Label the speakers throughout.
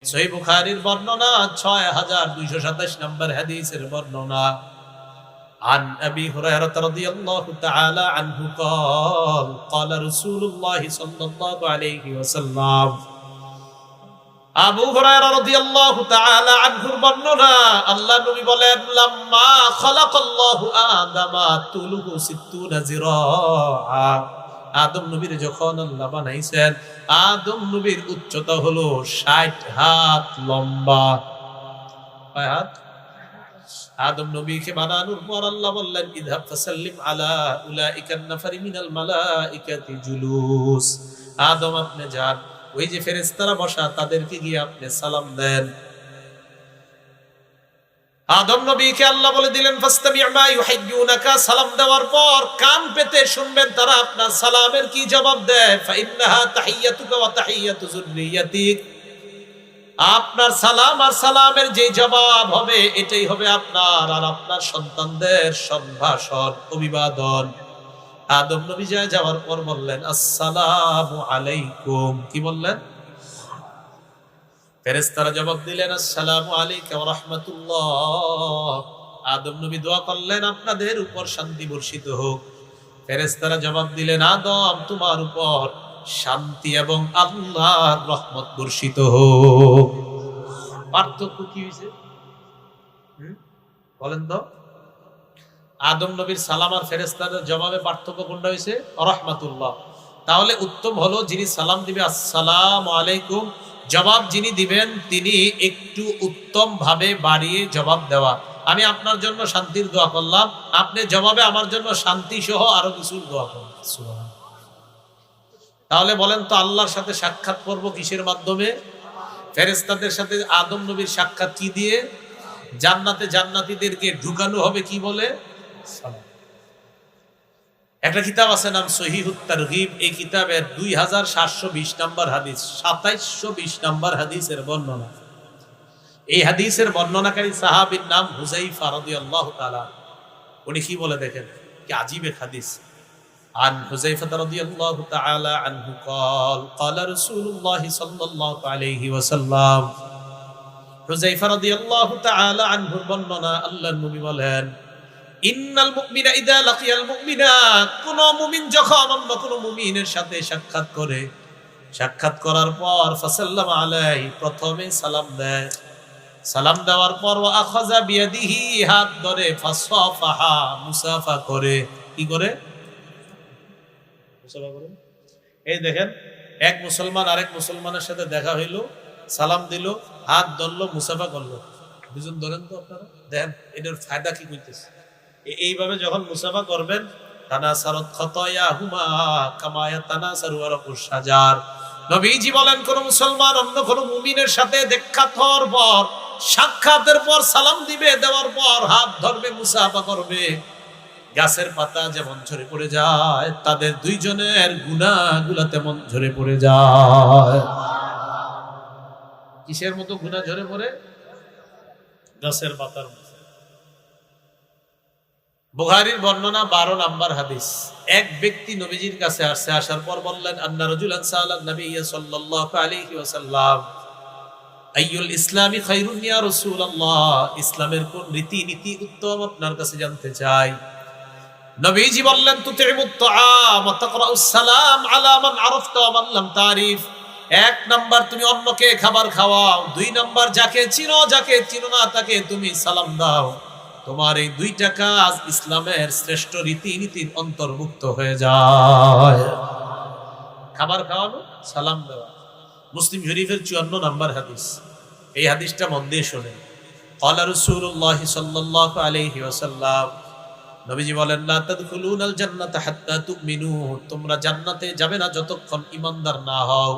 Speaker 1: সহিহ বুখারীর বর্ণনা ৬২২৭ নম্বর হাদিসের বর্ণনা। عن أبي هريرة رضي الله تعالى عنه قال قال رسول الله صلى الله عليه وسلم আবু হুরায়রা রাদিয়াল্লাহু তাআলা আনহুর বর্ণনা, আল্লাহ নবী বলেন, লাম্মা খালাকাল্লাহু আদামা তুলুহু ৬০ যিরাআ। আদম নবীর যখন আল্লাহ বানাইছেন, আদম নবীর উচ্চতা হলো ৬০ হাত লম্বা। কয় হাত? আদম নবীকে বানানোর পর আল্লাহ বললেন, ইযহাব ফাসাল্লিম আলা উলাইকান নাফারি মিনাল মালাইকাতি জুলুস। আদম আপনি যান, ওই যে ফেরেশতারা বসা তাদেরকে গিয়ে আপনি সালাম দেন। আদম নবীকে আল্লাহ বলে দিলেন, ফাসতামি' মা ইউহাইয়ুনাকা। সালাম দেওয়ার পর কান পেতে শুনবেন তারা আপনার সালামের কি জবাব দেয়। ফাইন্নাহা তাহিয়াতুকা ওয়া তাহিয়াতু যুররিয়াতিক। আপনার সালাম আর সালামের যে জবাব হবে এটাই হবে আপনার আর আপনার সন্তানদের সম্ভাষণ, অভিবাদন। আদম নবী যাওয়ার পর বললেন, আসসালামু আলাইকুম। কি বললেন? ফেরেশতারা জবাব দিলেন, আসসালামু আলাইকা ওয়া রাহমাতুল্লাহ। আদম নবী দোয়া করলেন, আপনাদের উপর শান্তি বর্ষিত হোক। ফেরেশতারা জবাব দিলেন, আদম তোমার উপর শান্তি এবং আল্লাহর রহমত বর্ষিত হোক। পার্থক্য কি হয়েছে বলেন তো? আদম নবীর সালাম আর ফেরেশতাদের জবাবে পার্থক্য কোনটা হয়েছে? রাহমাতুল্লাহ। তাহলে উত্তম হলো যিনি সালাম দিবে আসসালামু আলাইকুম, জবাব যিনি দিবেন তিনি একটু উত্তম ভাবে বাড়িয়ে জবাব দেওয়া। আমি আপনার জন্য শান্তির দোয়া করলাম, আপনি জবাবে আমার জন্য শান্তি সহ আরো কিছু দোয়া করুন। সুবহানাল্লাহ। তাহলে বলেন তো, আল্লাহর সাথে সাক্ষাৎ করব কিসের মাধ্যমে? ফেরেশতাদের সাথে আদম নবীর সাক্ষাৎ কি দিয়ে? জান্নাতে জান্নাতীদেরকে ঢুকানো হবে কি বলে? সালাম। একটা কিতাব আছে নাম সহিহুত তারগীব। এই কিতাবের 2720 নম্বর হাদিস, 2720 নম্বর হাদিসের বর্ণনা। এই হাদিসের বর্ণনাকারী সাহাবীর নাম হুযায়ফা রাদিয়াল্লাহু তাআলা। উনি কি বলে দেখেন, কি আজীব এক হাদিস। عن حذيفة رضي الله تعالى عنه قال قال رسول الله صلى الله عليه وسلم حذيفة رضي الله تعالى عنه বর্ণনা, আল্লাহর নবী বলেন, ইন্নাল মুমিনা ইযা লাকিয়াল মুমিনা। কোন মুমিন যখন অন্য কোন মুমিনের সাথে সাক্ষাৎ করে, সাক্ষাৎ করার পর ফাসাল্লামা আলাইহি, প্রথমে সালাম দেয়। সালাম দেওয়ার পর ওয়া আখাযা বিয়াদিহি, হাত ধরে, ফাসাফাহা, মুসাফা করে। কি করে? এই দেখেন, এক মুসলমান আরেক মুসলমানের সাথে দেখা হইলো, সালাম দিল, হাত ধরলো, মুসাফা করলো। দুজন ধরেন তো আপনারা, দেখেন এটার ফায়দা কি হইতেছে। এইভাবে যখন মুসাফা করবেন, তানাসারাত খাতায়াহুমা কামা ইয়াতানাসারু ওয়ারাকুশ শাজার। নবীজি বলেন, কোন মুসলমান অন্য কোন মুমিনের সাথে দেখা হওয়ার পর, সাক্ষাতের পর সালাম দিবে, দেওয়ার পর হাত ধরবে, মুসাফা করবে, গাছের পাতা যেমন ঝরে পড়ে যায়, তাদের দুইজনের গুনাহগুলো তেমন ঝরে পড়ে যায়। কিসের মতো গুনাহ ঝরে পড়ে? গাছের পাতার মতো। বুখারীর বর্ণনা 12 নম্বর হাদিস। এক ব্যক্তি নবীজির কাছে আসছে, আসার পর বললেন, আন্না রাজুলান সাআলান নবী সাল্লাল্লাহু আলাইহি ওয়াসাল্লাম আইয়ুল ইসলামি খায়রুন ইয়া রাসূলুল্লাহ। ইসলামের কোন রীতি নীতি উত্তম আপনার কাছে জানতে চাই। নবীজি বললেন, তুতিমুত তাআম ওয়া তাকরাউস সালাম আলা মান আরাফতা ওয়া মান লাম তারিফ। এক নাম্বার, তুমি অন্যকে খাবার খাওয়াও। 2 নাম্বার, যাকে চিনো যাকে চিনো না তাকে তুমি সালাম দাও। তোমার এই 2টা কাজ ইসলামের শ্রেষ্ঠ রীতিনীতির অন্তর্ভুক্ত হয়ে যায়। খাবার খাওয়ানো, সালাম দেওয়া। মুসলিম শরীফের 54 নম্বর হাদিস। এই হাদিসটা মন দিয়ে শুনেন। ক্বালা রাসূলুল্লাহ সাল্লাল্লাহু আলাইহি ওয়াসাল্লাম, নবীজি বলেন, লা তাদখুলুনাল জান্নাতা হাত্তা তুমিনু। তোমরা জান্নাতে যাবে না যতক্ষণ ঈমানদার না হও।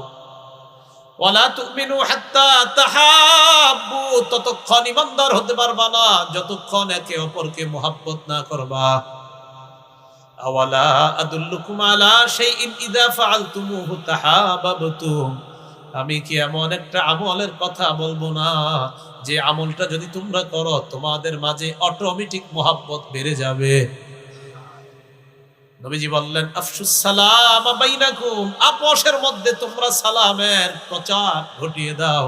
Speaker 1: ওয়ালা তুমিনু হাত্তা তাহাব্বু। ততক্ষণ ঈমানদার হতে পারবা না যতক্ষণ একে অপরকে মুহাব্বত না করবা। আওয়ালা আদুল্লুকুম আলা শাইইন ইযা ফাআলতুমুহু তাহাব্বাতুম। আমি কি এমন একটা আমলের কথা বলবো না, যে আমলটা যদি তোমরা করো তোমাদের মাঝে অটোমেটিক মুহাব্বত বেড়ে যাবে। নবীজি বললেন, আফশুস সালাম বাইনাকুম। আপোষের মধ্যে তোমরা সালামের প্রচার ঘটিয়ে দাও।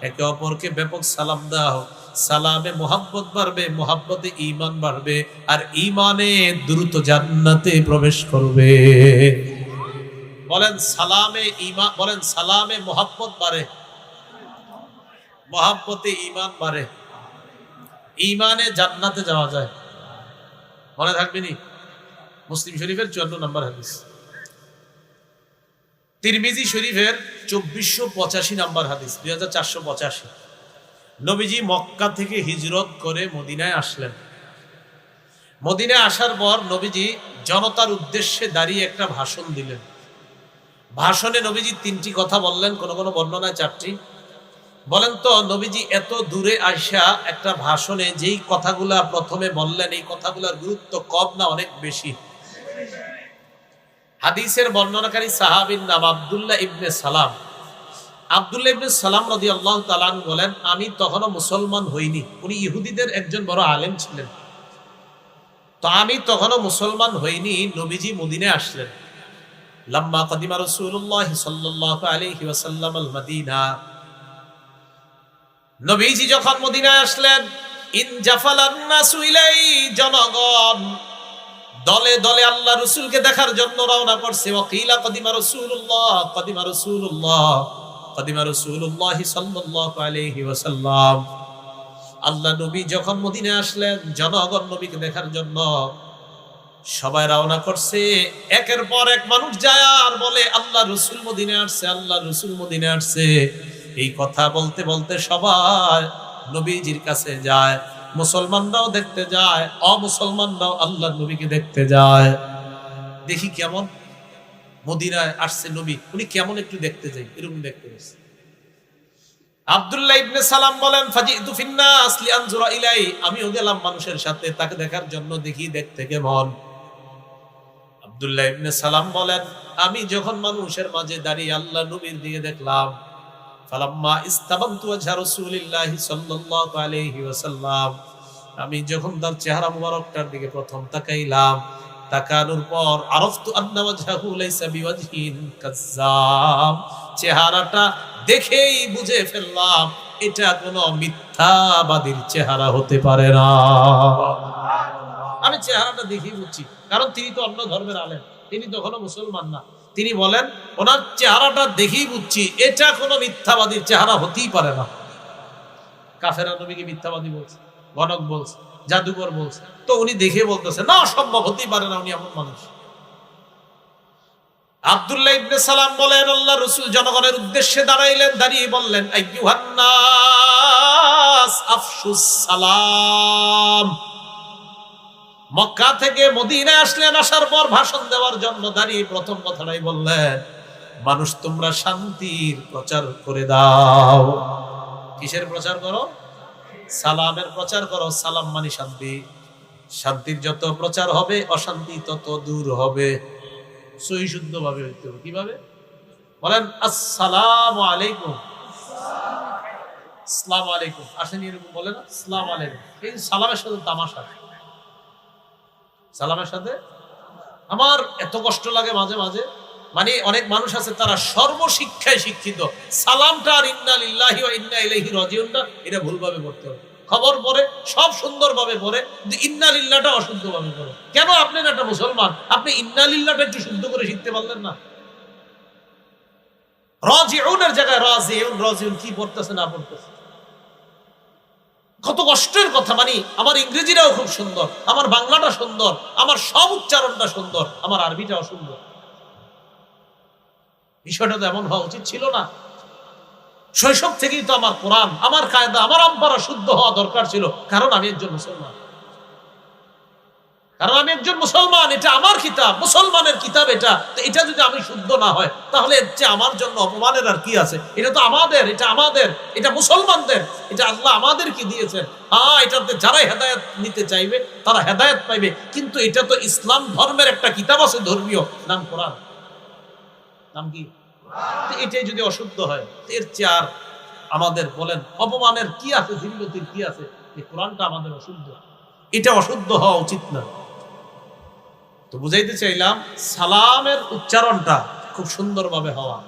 Speaker 1: একে অপরকে ব্যাপক সালাম দাও। সালামে মোহাব্বত বাড়বে, মোহাব্বতে ঈমান বাড়বে, আর ঈমানে দ্রুত জান্নাতে প্রবেশ করবে। বলেন সালামে ঈমান, বলেন সালামে মোহাব্বত বাড়ে, মোহাব্বতে ঈমান বাড়ে, ঈমানে জান্নাতে যাওয়া যায়। মনে থাকবে নি? মুসলিম শরীফের 54 নম্বর হাদিস, তিরমিজি শরীফের 2485 নম্বর হাদিস, 2485। নবীজি মক্কা থেকে হিজরত করে মদিনায় আসলেন। মদিনায় আসার পর নবীজি জনতার উদ্দেশ্যে দাঁড়িয়ে একটা ভাষণ দিলেন। ভাষণে নবীজি 3টি কথা বললেন, কোন কোন বর্ণনায় 4টি। বলেন তো নবীজি এত দূরে আইসা একটা ভাষণে যেই কথাগুলা প্রথমে বললেন, এই কথাগুলোর গুরুত্ব কম না অনেক বেশি? হাদিসের বর্ণনাকারী সাহাবীর নাম আব্দুল্লাহ ইবনে সালাম। আব্দুল্লাহ ইবনে সালাম রাদিয়াল্লাহু তাআলা আনহু বলেন, আমি তখনও মুসলমান হইনি। উনি ইহুদিদের একজন বড় আলেম ছিলেন। তো আমি তখনও মুসলমান হইনি, নবীজি মদিনায় আসলেন। লাম্মা কাদিমা রাসূলুল্লাহ সাল্লাল্লাহু আলাইহি ওয়াসাল্লাম আল মদিনা, নবীজি যখন মদিনায় আসলেন, ইন জাফালান নাসু ইলাই, জনগণ দলে দলে আল্লাহ রাসূলকে দেখার জন্য রওনা করছে। ওয়াকিলা কাদিমা রাসূলুল্লাহ, কাদিমা রাসূলুল্লাহ, কাদিমা রাসূলুল্লাহ সাল্লাল্লাহু আলাইহি ওয়াসাল্লাম। আল্লাহ নবী যখন মদিনায় আসলেন, জনগণ নবীকে দেখার জন্য সবাই রওনা করছে। একের পর এক মানুষ যায় আর বলে আল্লাহ রাসূল মদিনায় আসছে, আল্লাহ রাসূল মদিনায় আসছে। এই কথা বলতে বলতে সবাই নবীজির কাছে যায়। মুসলমানরাও দেখতে যায়, অমুসলমানরাও আল্লাহ নবীকে দেখতে যায়। দেখি কেমন মদিনায় আসছে নবী, উনি কেমন একটু দেখতে যাই, এরকম দেখতে গেছে। আব্দুল্লাহ ইবনে সালাম বলেন, ফাজিতু ফিন্নাস লিআনজুরা ইলাই, আমিও গেলাম মানুষের সাথে তাকে দেখার জন্য, দেখি দেখতে কেমন। আব্দুল্লাহ ইবনে সালাম বলেন, আমি যখন মানুষের মাঝে দাঁড়িয়ে আল্লাহ নবীর দিকে দেখলাম, ফালাম্মা ইস্তাবানতু ওয়াজহা রাসূলিল্লাহি সাল্লাল্লাহু আলাইহি ওয়াসাল্লাম, আমি যখন তার চেহারা মুবারকটার দিকে প্রথম তাকাইলাম, তাকানোর পর আরাফতু আন্না ওয়াজহাহু লাইসা বিওয়াজহিন কাজ্জাব, চেহারাটা দেখেই বুঝে ফেললাম এটা কোনো মিথ্যাবাদীর চেহারা হতে পারে না। আমি চেহারাটা দেখেই বুঝছি, কারণ তিনি তো অন্য ধর্মের আলেম, তিনি তখনও মুসলমান না। তিনি বলেন, ওনার চেহারাটা দেখেই বুঝছি এটা কোনো মিথ্যাবাদীর চেহারা হতেই পারে না। কাফেররা নবীকে মিথ্যাবাদী বলছে, গণক বলছে, জাদুকর বলছে, তো উনি দেখে বলতেছে না, সম্ভব হতেই পারে না, উনি এমন মানুষ। আব্দুল্লাহ ইবনে সালাম বলেন, আল্লাহ রাসূল জনগণের উদ্দেশ্যে দাঁড়াইলেন, দাঁড়িয়ে বললেন, আইয়ুহান নাস আফশুস সালাম। মক্কা থেকে মদিনায় আসলেন, আসার পর ভাষণ দেওয়ার জন্য দাঁড়িয়ে প্রথম কথাটাই বললেন, মানুষ তোমরা শান্তির প্রচার করে দাও। কিসের প্রচার করো? সালামের প্রচার করো। সালাম মানে শান্তি। শান্তির যত প্রচার হবে অশান্তি তত দূর হবে। সহি শুদ্ধ ভাবে হইতে হবে। কিভাবে বলেন? আসসালামু আলাইকুম, আসসালামু আলাইকুম। আসেনি এরকম বলে না? আসসালামু আলাইকুম। এই সালামের সাথে তামাশা, সালামের সাথে আমার এত কষ্ট লাগে মাঝে মাঝে। মানে অনেক মানুষ আছে তারা সর্বশিক্ষায় শিক্ষিত, সালামটা আর ইন্না লিল্লাহি ওয়া ইন্না ইলাইহি রাজিউনটা এটা ভুলভাবে পড়তে হবে। খবর পড়ে সব সুন্দরভাবে পড়ে, কিন্তু ইন্না লিল্লাহটা অশুদ্ধভাবে পড়ে। কেন? আপনি না একটা মুসলমান, আপনি ইন্না লিল্লাহটা একটু শুদ্ধ করে শিখতে পারলেন না? রাজিউনের জায়গায় রাজিউন, রাজিউন কি পড়তেছে না পড়তেছে, কত কষ্টের কথা। মানে আমার ইংরেজিটাও খুব সুন্দর, আমার বাংলাটা সুন্দর, আমার সব উচ্চারণটা সুন্দর, আমার আরবিটাও সুন্দর। বিষয়টা তো এমন হওয়া উচিত ছিল না। শৈশব থেকেই তো আমার কোরআন, আমার কায়দা, আমার আমপারা শুদ্ধ হওয়া দরকার ছিল, কারণ আমি একজন মুসলমান। কারণ আমি একজন মুসলমান, এটা আমার কিতাব, মুসলমানের কিতাব এটা। তো এটা যদি আমি শুদ্ধ না হয়, তাহলে এর চেয়ে আমার জন্য অপমানের আর কি আছে? এটা তো আমাদের, এটা আমাদের, এটা মুসলমানদের, এটা আল্লাহ আমাদের কি দিয়েছেন। হ্যাঁ, এটাতে যারাই হেদায়েত নিতে চাইবে তারা হেদায়েত পাইবে, কিন্তু এটা তো ইসলাম ধর্মের একটা কিতাব আছে, ধর্মীয়, নাম কোরআন। নাম কি? এটাই যদি অশুদ্ধ হয়, এর চেয়ে আর আমাদের বলেন অপমানের কি আছে, জিল্লতির কি আছে? এই কোরআনটা আমাদের অশুদ্ধ, এটা অশুদ্ধ হওয়া উচিত না। তো বুঝাইতে চাইলাম সালামের উচ্চারণটা খুব সুন্দরভাবে হওয়া।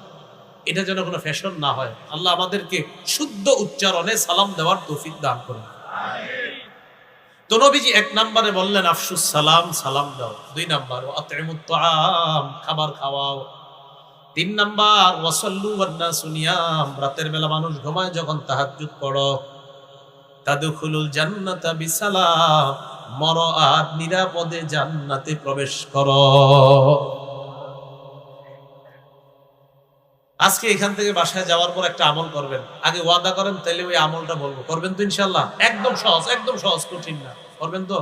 Speaker 1: এটা যেন কোনো ফ্যাশন না হয়। আল্লাহ আমাদেরকে শুদ্ধ উচ্চারণে সালাম দেওয়ার তৌফিক দান করুন। তো নবীজি 1 নম্বরে বললেন আফসুস সালাম, সালাম দাও। 2 নম্বর আতইমুত তাআম, খাবার খাওয়াও। 3 নম্বর ওয়াসাল্লু ওয়ান নাসু নিয়াম, রাতের বেলা মানুষ ঘুমায় যখন তাহাজ্জুদ পড়ো। তাদখুলুল জান্নাতা বিসালাম, মরো আর নিরাপদে জান্নাতে প্রবেশ করো। আজকে এখান থেকে বাসায় যাওয়ার পর একটা আমল করবেন, আগে ওয়াদা করেন, তাহলে ওই আমলটা বলবো। করবেন তো ইনশাআল্লাহ? একদম সহজ, একদম সহজ, কঠিন না। করবেন তো?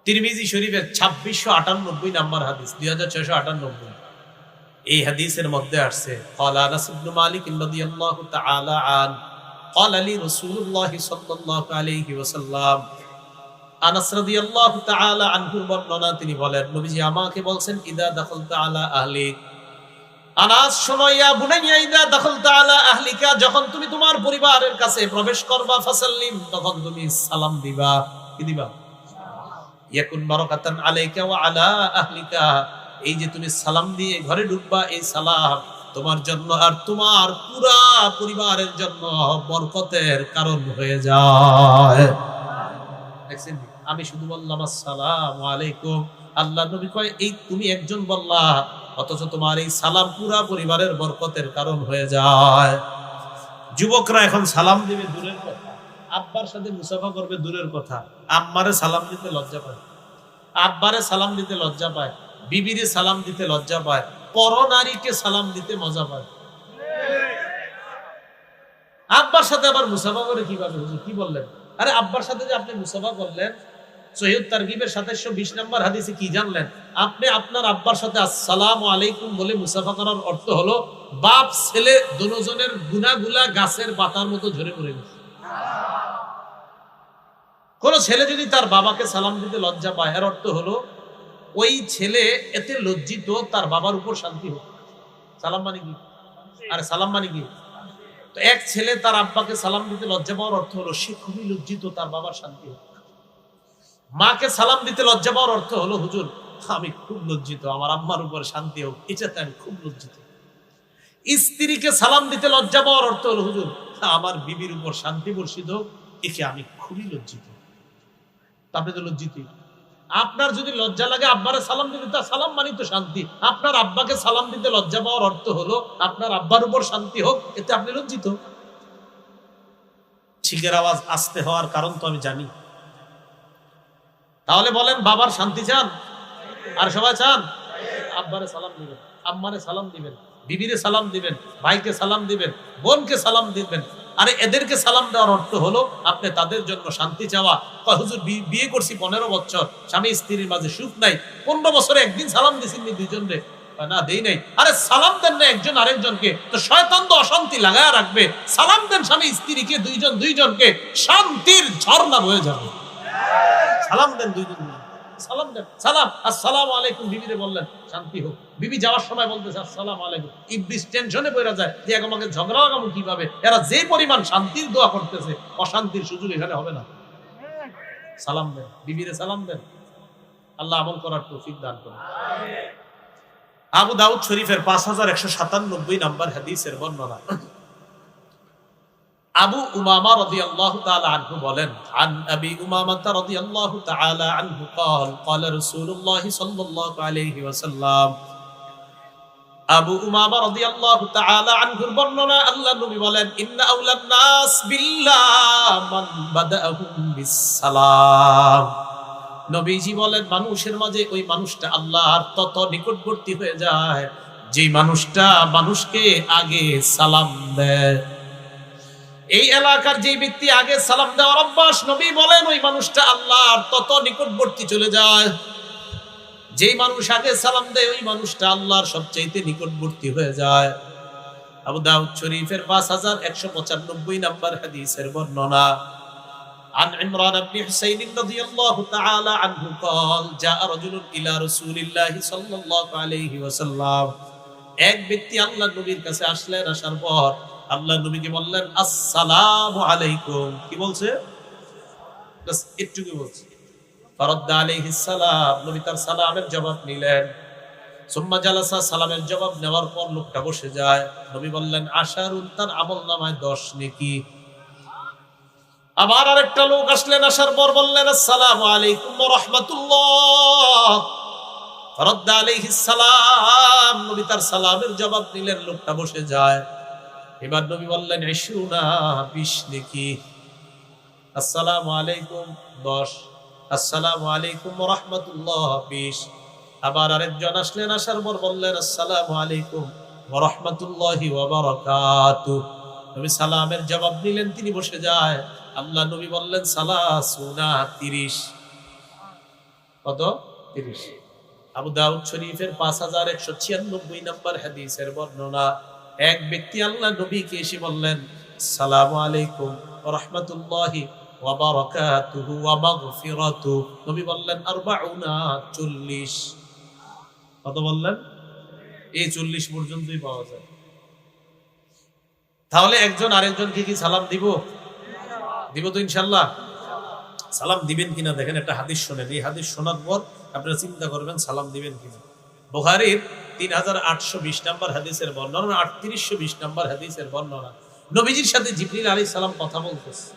Speaker 1: তিরমিজি শরীফের 2698 নাম্বার হাদিস, 2698। এই হাদিসের মধ্যে আসছে ক্বালা আনাস ইবনে মালিক রাদিয়াল্লাহু তাআলা আন ক্বালা লি রাসূলুল্লাহ সাল্লাল্লাহু আলাইহি ওয়াসাল্লাম। আনাস রাদিয়াল্লাহু তাআলা আনহুর বর্ণনা, তিনি বলেন নবীজি আমাকে বলছেন ইদা দাখালতা আলা আহলিক, আনাস শোনো, ইয়া বুনাইয়া ইদা দাখালতা আলা আহলিকা, যখন তুমি তোমার পরিবারের কাছে প্রবেশ করবা, ফাসাল্লিম, তখন তুমি সালাম দিবা। কি দিবা? ইয়াকুন বারাকাতান আলাইকা ওয়া আলা আহলিকা, এই যে তুমি সালাম দিয়ে ঘরে ঢুকবা, এই সালাম তোমার জন্য আর তোমার পুরা পরিবারের জন্য বরকতের কারণ হয়ে যায়। দেখছেন, আমি শুধু বললাম আসসালামু আলাইকুম, আল্লাহ নবী কয় এই তুমি একজন বললা, অথচ তোমার এই সালাম পুরা পরিবারের বরকতের কারণ হয়ে যায়। যুবকরা এখন সালাম দিবে দূরের কথা, আব্বার সাথে মুসাফা করবে দূরের কথা, আম্মারে সালাম দিতে লজ্জা পায়, আব্বারে সালাম দিতে লজ্জা পায়, বিবিরে সালাম দিতে লজ্জা পায়, পরনারীকে সালাম দিতে মজা পায়। আব্বার সাথে আবার মুসাফা করে কিভাবে? হুজুর কি বললেন? আরে আব্বার সাথে যে আপনি মুসাফা করলেন, সহিহ তারগিবের 2720 নম্বর হাদিসে কি জানলেন? আপনি আপনার আব্বার সাথে আসসালামু আলাইকুম বলে মুসাফা করার অর্থ হলো বাপ ছেলে দুজনের গুনাহগুলা গাছের পাতার মতো ঝরে পড়ে গেছে। কোন ছেলে যদি তার বাবাকে সালাম দিতে লজ্জা পায়, এর অর্থ হলো ওই ছেলে এতে লজ্জিত, তার বাবার উপর শান্তি হোক। সালাম মানে কি? আরে সালাম মানে কি? তো এক ছেলে তার আব্বাকে সালাম দিতে লজ্জা পাওয়ার অর্থ হলো সে খুবই লজ্জিত, তার বাবার শান্তি হোক। মাকে সালাম দিতে লজ্জা পাওয়ার অর্থ হলো হুজুর আমি খুব লজ্জিত, আমার আম্মার উপর শান্তি হোক, এটাতে আমি খুব লজ্জিত। স্ত্রীকে সালাম দিতে লজ্জা পাওয়ার অর্থ হলো হুজুর আমার বিবির উপর শান্তি বর্ষিত হোক, একে আমি খুবই লজ্জিত। আপনি তো লজ্জিত। আপনার যদি লজ্জা লাগে আব্বারে সালাম দিতে, তার সালাম মানি তো শান্তি। আপনার আব্বাকে সালাম দিতে লজ্জা পাওয়ার অর্থ হলো আপনার আব্বার উপর শান্তি হোক, এতে আপনি লজ্জিত। ঠিকের আওয়াজ আস্তে হওয়ার কারণ তো আমি জানি। তাহলে বলেন বাবার শান্তি চান? আর সবাই চান? আব্বারে সালাম দিবেন, আম্মারে সালাম দিবেন, বিবিরে সালাম দিবেন, ভাইকে সালাম দিবেন, বোনকে সালাম দিবেন। আরে এদেরকে সালাম দেওয়ার অর্থ হলো আপনি তাদের জন্য শান্তি চাওয়া। হুজুর বিয়ে করছি 15 বছর, স্বামী স্ত্রীর মাঝে সুখ নাই, 15 বছরে একদিন সালাম দিছেন দুইজনরে? না দেই নাই। আরে সালাম দেন না একজন আরেকজনকে, তো শয়তান তো অশান্তি লাগায় রাখবে। সালাম দেন স্বামী স্ত্রীকে, দুইজনকে, শান্তির ঝর্ণা বয়ে যাবে। সালাম দেন দুইজন, সালাম দেন, সালাম আসসালামু আলাইকুম, বিবিরে বললেন শান্তি হোক। বিবি যাওয়ার সময় বলতেছে আসসালামু আলাইকুম, ইবলিস টেনশনে পড়ে যায় যে আমাকে ঝগড়া লাগাবো কিভাবে। এরা যে পরিমাণ শান্তির দোয়া করতেছে, অশান্তির সুযোগ এখানে হবে না। সালাম দেন, বিবিরে সালাম দেন। আল্লাহ আমল করার তৌফিক দান করুন। আবু দাউদ শরীফের 5197 নাম্বার হাদিসের বর্ণনা, আবু উমামা রাদিয়াল্লাহু তাআলা আনহু বলেন, আন আবি উমামা রাদিয়াল্লাহু তাআলা আনহু قال قال رسول الله صلى الله عليه وسلم, আবু উমামা রাদিয়াল্লাহু তাআলা আনহুর বর্ণনা, আল্লাহর নবী বলেন, ইন্না আউলান নাস বিল্লাহ মান বাদাহুম বিসসালাম। নবীজি বলেন মানুষের মাঝে ওই মানুষটা আল্লাহর তত নিকটবর্তী হয়ে যায় যে মানুষটা মানুষকে আগে সালাম দেয়। এই এলাকার যে ব্যক্তি আগে সালাম দেওয়ার অভ্যাস, নবী বলেন ওই মানুষটা আল্লাহর তত নিকটবর্তী চলে যায়। যেই মানুষ আগে সালাম দেয় ওই মানুষটা আল্লাহর সবচাইতে নিকটবর্তী হয়ে যায়। আবু দাউদ শরীফের 5195 নাম্বার হাদিসের বর্ণনা, عن عمران بن حسين رضي الله تعالى عنه قال جاء رجل الى رسول الله صلى الله عليه وسلم, এক ব্যক্তি আল্লাহর নবীর কাছে আসলেন, আসার পর আল্লাহর নবীকে বললেন আসসালামু আলাইকুম। কি বলছে? বাস একটুকু বলছে। ফারাদ্দা আলাইহিস সালাম, নবী তার সালামের জবাব নিলেন। সুম্মা জালাসা, সালামের জবাব নেওয়ার পর লোকটা বসে যায়। নবী বললেন আশারুন, তার আমলনামায় 10 নেকি। আবার আরেকটা লোক আসলেন, আসার পর বললেন আসসালামু আলাইকুম ওয়া রাহমাতুল্লাহ। ফারাদ্দা আলাইহিস সালাম, নবী তার সালামের জবাব দিলেন, লোকটা বসে যায়। এবার নবী বললেন 20 নেকি। আসসালামু আলাইকুম 10, আসসালামু আলাইকুম ওয়া রাহমাতুল্লাহ 20। আবার আরেকজন আসলেন, আসার পর বললেন আসসালামু আলাইকুম ওয়া রাহমাতুল্লাহি ওয়া বারাকাতুহু। নবী সালামের জবাব দিলেন, তিনি বসে যায়। আল্লাহ নবী বললেন সালাসুনা 30। কত? 30। আবু দাউদ শরীফের 5196 নম্বর হাদিসের বর্ণনা। এক ব্যক্তি আল্লাহ নবীকে এসে বললেন আসসালামু আলাইকুম ওয়া রাহমাতুল্লাহি ওয়া বারাকাতুহু ওয়া মাগফিরাতুহু। নবী বললেন 40। কত বললেন? এই 40 পর্যন্তই পাওয়া যায়। তাহলে একজন আরেকজনকে কি সালাম দিব? দিব তো ইনশাআল্লাহ। সালাম দিবেন কিনা দেখেন, একটা হাদিস শোনেন। এই হাদিস শোনার পর আপনারা চিন্তা করবেন সালাম দিবেন কিনা। বুখারীর 3820 নম্বর হাদিসের বর্ণনা, 3820 নম্বর হাদিসের বর্ণনা। নবীজির সাথে জিবরিল আলাইহিস সালাম কথা বলতেছে।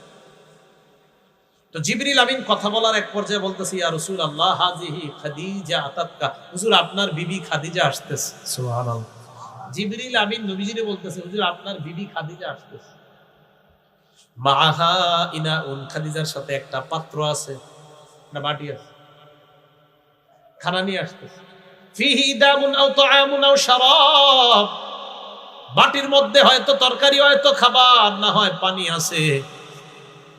Speaker 1: তো জিবরিল আমিন কথা বলার এক পর্যায়ে বলতেছে ইয়া রাসূলুল্লাহ হাযিহি খাদিজা আতাতকা, হুজুর আপনার বিবি খাদিজা আসতেছে। সুবহানাল্লাহ। জিবরিল আমিন নবীজিরে বলতেছে হুজুর আপনার বিবি খাদিজা আসতেছে। মাআহা ইনাউন, খাদিজার সাথে একটা পাত্র আছে, না বাটি আছে, খানা নিয়ে আসতেছে। ফিহি দামুন আও তাআমুন আও শারাব, বাটির মধ্যে হয়তো তরকারি, হয়তো খাবার, না হয় পানি আছে।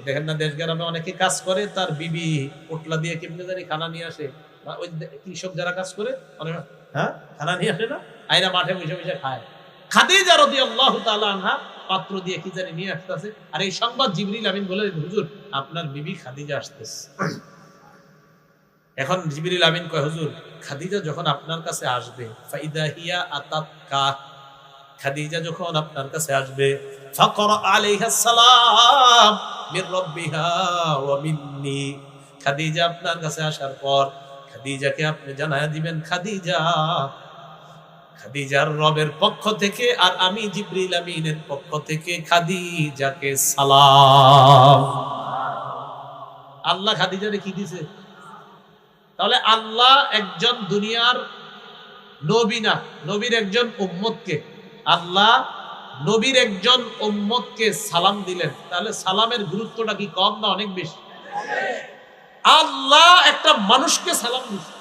Speaker 1: দেখেন না দেশ গ্রামে অনেকে কাজ করে, তার বিবি পোটলা দিয়ে কেমনে জানি খানা নিয়ে আসে। ওই কৃষক যারা কাজ করে হ্যাঁ খানা নিয়ে আসে না, আইরা মাঠে বসে বসে খায়। খাদিজা রাদিয়াল্লাহু তাআলা আনহা পাত্র দিয়ে কি জানি নিয়ে আসতেছে। আর এই সংবাদ জিবরিল আমিন বলে হুজুর আপনার বিবি খাদিজা আসতেছে। এখন জিবরিল আমিন কয় হুজুর খাদিজা যখন আপনার কাছে আসবে, ফাইদা হিয়া আতাতকা, খাদিজা যখন আপনার কাছে আসবে, ফাকরা আলাইহাস সালাম মির রাব্বিহা ওয়া মিন্নি, খাদিজা আপনার কাছে আসার পর খাদিজাকে আপনি জানায়া দিবেন খাদিজার রবের পক্ষ থেকে আর আমি জিবরিল আমিনের পক্ষ থেকে খাদিজাকে সালাম। আল্লাহ খাদিজারে কি দিয়েছে? তাহলে আল্লাহ একজন দুনিয়ার নবী না, নবীর একজন উম্মতকে, আল্লাহ নবীর একজন উম্মতকে সালাম দিলেন। তাহলে সালামের গুরুত্বটা কি কম না অনেক বেশি? আল্লাহ একটা মানুষকে সালাম দিয়েছে।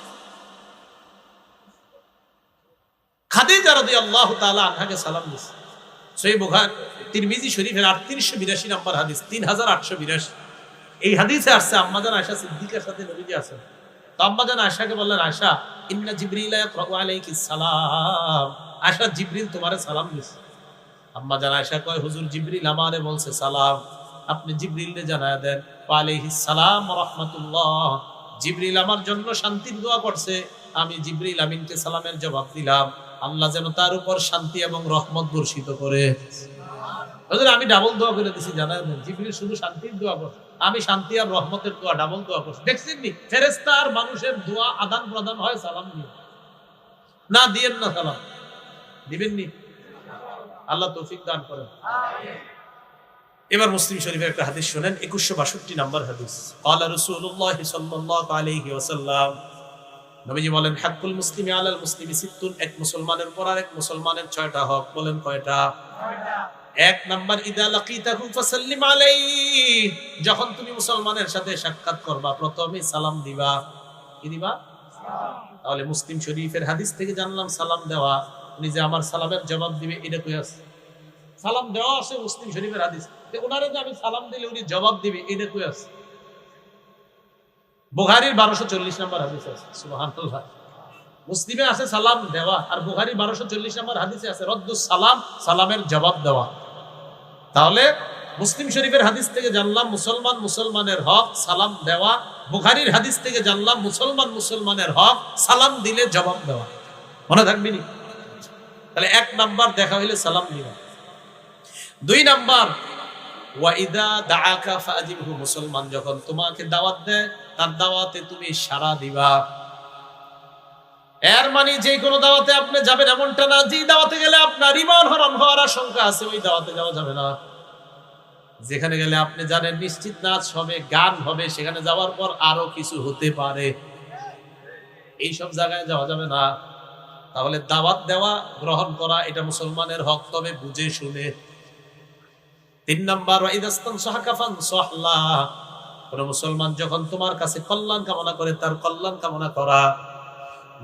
Speaker 1: খাদিজা রাদিয়াল্লাহু তাআলা আনহাকে সালাম দিয়েছে। সহিহ বুখারী তিরমিজি শরীফের 3882 নম্বর হাদিস, 3882। এই হাদিসে আসছে আম্মাজান আয়েশা সিদ্দিকার সাথে নবীজি আছেন। তো আম্মাজান আয়েশাকে বললেন আয়েশা ইন্না জিবরিলা ইয়াকরাউ আলাইকিস সালাম, আয়েশা জিবরিল তোমারে সালাম দিয়েছে। আম্মাজান আয়েশা কয় হুজুর জিবরিল আমারে বলছে সালাম, আপনি জিবরিলকে জানায়া দেন ওয়া আলাইহিস সালাম ওয়া রাহমাতুল্লাহ, জিবরিল আমার জন্য শান্তির দোয়া করছে, আমি জিবরিল আমিনকে সালামের জবাব দিলাম, আল্লাহ যেন তার উপর শান্তি এবং রহমত বর্ষিত করে। হুজুর আমি ডাবল দোয়া করে দিছি, জানায়া দেন জিবরিল শুধু শান্তির দোয়া করছে, আমি শান্তি আর রহমতের দোয়া ডাবল দোয়া করছি। দেখছেন নি ফেরেশতা আর মানুষের দোয়া আদান প্রদান হয় সালাম নিয়ে। না দিয়েন না সালাম, দিবেন নি, আল্লাহ তৌফিক দান করেন। এবার মুসলিম শরীফের একটা হাদিস শুনেন, 2162 নম্বর হাদিস। ক্বালা রাসূলুল্লাহ সাল্লাল্লাহু আলাইহি ওয়াসাল্লাম, নবীজি বলেন হাক্কুল মুসলিমি আলাল মুসলিমি সিত্তুন, এক মুসলমানের উপর আরেক মুসলমানের 6টা হক। বলেন কয়টা? 1 নাম্বার ইদা লাকিতাহু ফাসাল্লিম আলাইহি, যখন তুমি মুসলমানের সাথে সাক্ষাৎ করবা প্রথমে সালাম দিবা। কি দিবা? তাহলে মুসলিম শরীফের হাদিস থেকে জানলাম সালাম দেওয়া, উনি যে আমার সালামের জবাব দিবে এটা কই আছে? সালাম দেওয়া আছে মুসলিম শরীফের হাদিস, যে ওনারে যে আমি সালাম দিলে উনি জবাব দিবে এটা কই আছে? বুখারীর 1240 নম্বর হাদিস আছে। সুবহানাল্লাহ। মুসলিমে আছে সালাম দেওয়া, আর বুখারীর 1240 নম্বর হাদিসে আছে রদ্দুস সালাম, সালামের জবাব দেওয়া। তাহলে মুসলিম শরীফের হাদিস থেকে জানলাম মুসলমান মুসলমানের হক সালাম দেওয়া, বুখারীর হাদিস থেকে জানলাম মুসলমান মুসলমানের হক সালাম দিলে জবাব দেওয়া। মনে থাকবে নি? তাহলে 1 নাম্বার দেখা হইলে সালাম দিবা। 2 নাম্বার ওয়া ইদা দাআকা ফাজিবহু, মুসলমান যখন তোমাকে দাওয়াত দেয় তার দাওয়াতে তুমি সাড়া দিবা। এর মানে যে কোনো দাওয়াতে আপনি যাবেন এমনটা না, যে দাওয়াতে গেলে আপনার ঈমান হারাম হওয়ার আশঙ্কা আছে ওই দাওয়াতে যাওয়া যাবে না। যেখানে গেলে আপনি জানেন নিশ্চিত নাচ হবে, গান হবে, সেখানে যাওয়ার পর আরো কিছু হতে পারে, এইসব জায়গায় যাওয়া যাবে না। তাহলে দাওয়াত দেওয়া, গ্রহণ করা এটা মুসলমানের হক, তবে বুঝে শুনে। 3 নাম্বার, কোন মুসলমান যখন তোমার কাছে কল্যাণ কামনা করে, তার কল্যাণ কামনা করা।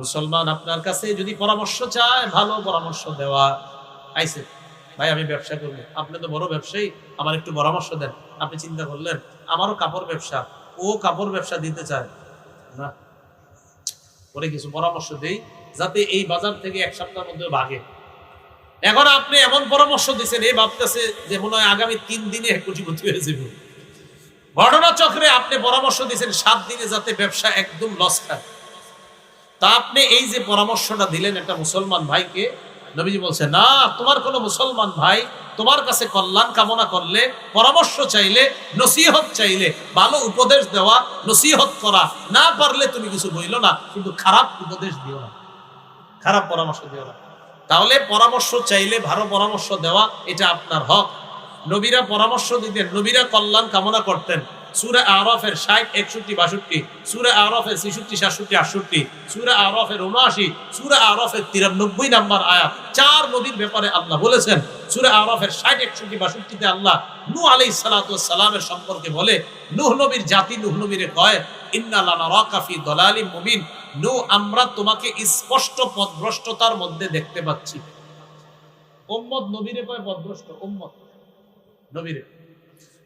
Speaker 1: মুসলমান আপনার কাছে যদি পরামর্শ চায়, ভালো পরামর্শ দেওয়া। আইসে ভাই আমি ব্যবসা করবো, আপনি তো বড় ব্যবসায়ী, আমার একটু পরামর্শ দেন। আপনি চিন্তা করলেন আমারও কাপড় ব্যবসা, ও কাপড় ব্যবসা দিতে চায় না, ওরে কিছু পরামর্শ দেই যাতে এই বাজার থেকে 1 সপ্তাহের মধ্যে ভাগে। এখন আপনি এমন পরামর্শ দিচ্ছেন, এই ভাবতেছে যে মনে হয় আগামী 3 দিনে কোটিপতি হয়ে যাবে। ঘটনা চক্রে আপনি পরামর্শ দিচ্ছেন 7 দিনে যাতে ব্যবসা একদম লস খায়। তা আপনি এই যে পরামর্শটা দিলেন একটা মুসলমান ভাইকে, নবীজি বলছে না, তোমার কোন মুসলমান ভাই তোমার কাছে কল্যাণ কামনা করলে, পরামর্শ চাইলে, নসিহত চাইলে, ভালো উপদেশ দেওয়া, নসিহত করা, না পারলে তুমি কিছু বইলো না, কিন্তু খারাপ উপদেশ দিও না, খারাপ পরামর্শ দিও না। তাহলে পরামর্শ চাইলে ভালো পরামর্শ দেওয়া এটা আপনার হক। নবীরা পরামর্শ দিতেন, নবীরা কল্যাণ কামনা করতেন। সূরা আরাফের 60, 61, 62, সূরা আরাফের 66, 67, 68, সূরা আরাফের 79, সূরা আরাফের 93 নম্বর আয়াত, 4 নবীর ব্যাপারে আল্লাহ বলেছেন। সূরা আরাফের 60, 61, 62 তে আল্লাহ নূহ আলাইহিস সালাতু ওয়াস সালামের সম্পর্কে বলে, নূহ নবীর জাতি নূহ নবীরে কয়, ইন্না লানারাকা ফি দালালিম মুবিন, নূহ আমরা তোমাকে স্পষ্ট পথভ্রষ্টতার মধ্যে দেখতে পাচ্ছি। উম্মত নবীরে কয় পথভ্রষ্ট, উম্মত নবীরে।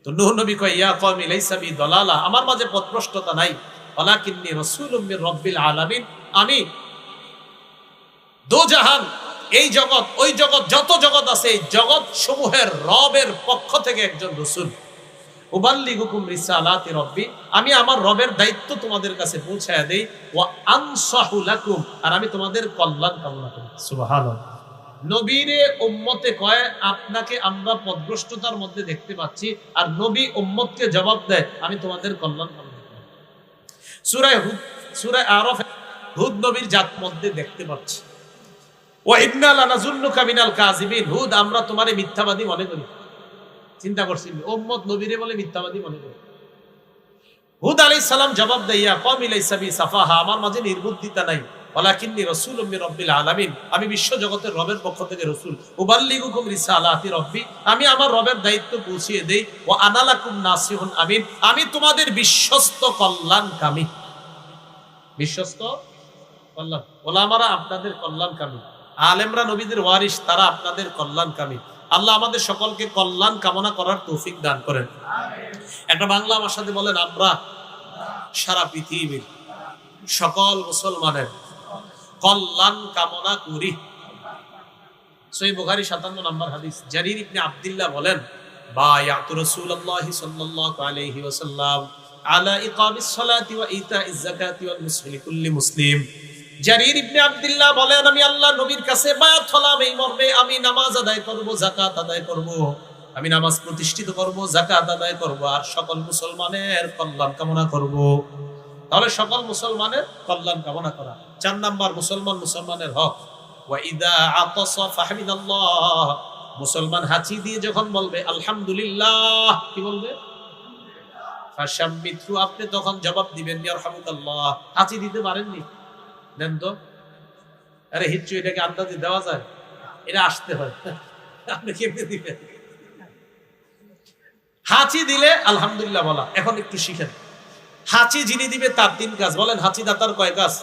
Speaker 1: তো নূহ নবী কয়, ইয়া কওমি লাইসা বি দালালা, আমার মাঝে পথভ্রষ্টতা নাই, ওয়ালাকিন্নী রাসূলুম মির রাব্বিল আলামিন, আমি দো জাহান, এই জগৎ ওই জগৎ, যত জগৎ আছে এই জগৎ সমূহের রবের পক্ষ থেকে একজন রাসূল। উবাল্লিগুকুম রিসালাতি রাব্বি, আমি আমার রবের দায়িত্ব তোমাদের কাছে পৌঁছায়া দেই। ওয়া আনসাহু লাকুম, আর আমি তোমাদের কল্যাণ কামনা করি। সুবহানাল্লাহ। নবীরে উম্মতে কয় আপনাকে আমরা পথভ্রষ্টতার মধ্যে দেখতে পাচ্ছি, আর নবী উম্মতকে জবাব দেয় আমি তোমাদের কল্যাণ কামনা করি। সূরা হুদ, সূরা আরাফ, হুদ নবীর জাত মধ্যে দেখতে পাচ্ছি। ওয়া ইন্না লানাযুন্নুকা মিনাল কাযিবিন, হুদ আমরা তোমারে মিথ্যাবাদী মনে করি। চিন্তা করছেন, উম্মত নবীরে বলে মিথ্যাবাদী মনে করে। হুদ আলাইহিস সালাম জবাব দেয়, ইয়া কওমি লাইসা বি সাফাহা, আমার মাঝে নির্বুদ্ধিতা নাই, ওয়ালাকিন্নী রাসূলুম মির রাব্বিল আলামিন, আমি বিশ্ব জগতের রবের পক্ষ থেকে রাসূল। উবাল্লিগুকুম রিসালাতি রাব্বি, আমি আমার রবের দায়িত্ব পৌঁছিয়ে দেই। ওয়া আনা লাকুম নাসিহুন আমিন, আমি তোমাদের বিশ্বস্ত কল্যাণকামী। বিশ্বস্ত কল্যাণ, ওলামারা আপনাদের কল্যাণকামী, আলেমরা নবীদের ওয়ারিস, তারা আপনাদের কল্যাণকামী। আল্লাহ আমাদের সকলকে কল্যাণ কামনা করার তৌফিক দান করেন। একটা বাংলা ভাষাতে বলেন, আমরা সারা পৃথিবীর সকল মুসলমানের কল্যাণ কামনা করি। সহিহ বুখারী 57 নম্বর হাদিস, জারীর ইবনে আব্দুল্লাহ বলেন, বায়াতু রাসূলুল্লাহি সাল্লাল্লাহু আলাইহি ওয়াসাল্লাম আলা ইকামিস সালাতি ওয়া ইতাইজ যাকাতি ওয়াল মুসলিমি কুল্লি মুসলিম। জারীর ইবনে আব্দুল্লাহ বলেন, আমি আল্লাহ নবীর কাছে বায়াত হলাম এই মর্মে, আমি নামাজ আদায় করব, যাকাত আদায় করব, আমি নামাজ প্রতিষ্ঠিত করব, যাকাত আদায় করব, আর সকল মুসলমানের কল্যাণ কামনা করব। তাহলে সকল মুসলমানের কল্যাণ কামনা করা 4 নাম্বার মুসলমানের হক। ওয়া ইযা আতাসা ফাহমিদাল্লাহ, মুসলমান হাঁচি দিয়ে যখন বলবে আলহামদুলিল্লাহ, কি বলবে? ফাশাম্মিতু, আপনি তখন জবাব দিবেন ইয়ারহামুকাল্লাহ। হাঁচি দিতে পারেননি, দেন তো। আরে হিচ্ছু, এটাকে আন্দাজে দেওয়া যায়? এটা আসতে হয়, আপনি কেমনে দিবেন? হাঁচি দিলে আলহামদুলিল্লাহ বলা। এখন একটু শিখেন, হাঁচি যিনি দিবে তার 3 কাজ। বলেন হাঁচি দাতার কয় কাজ?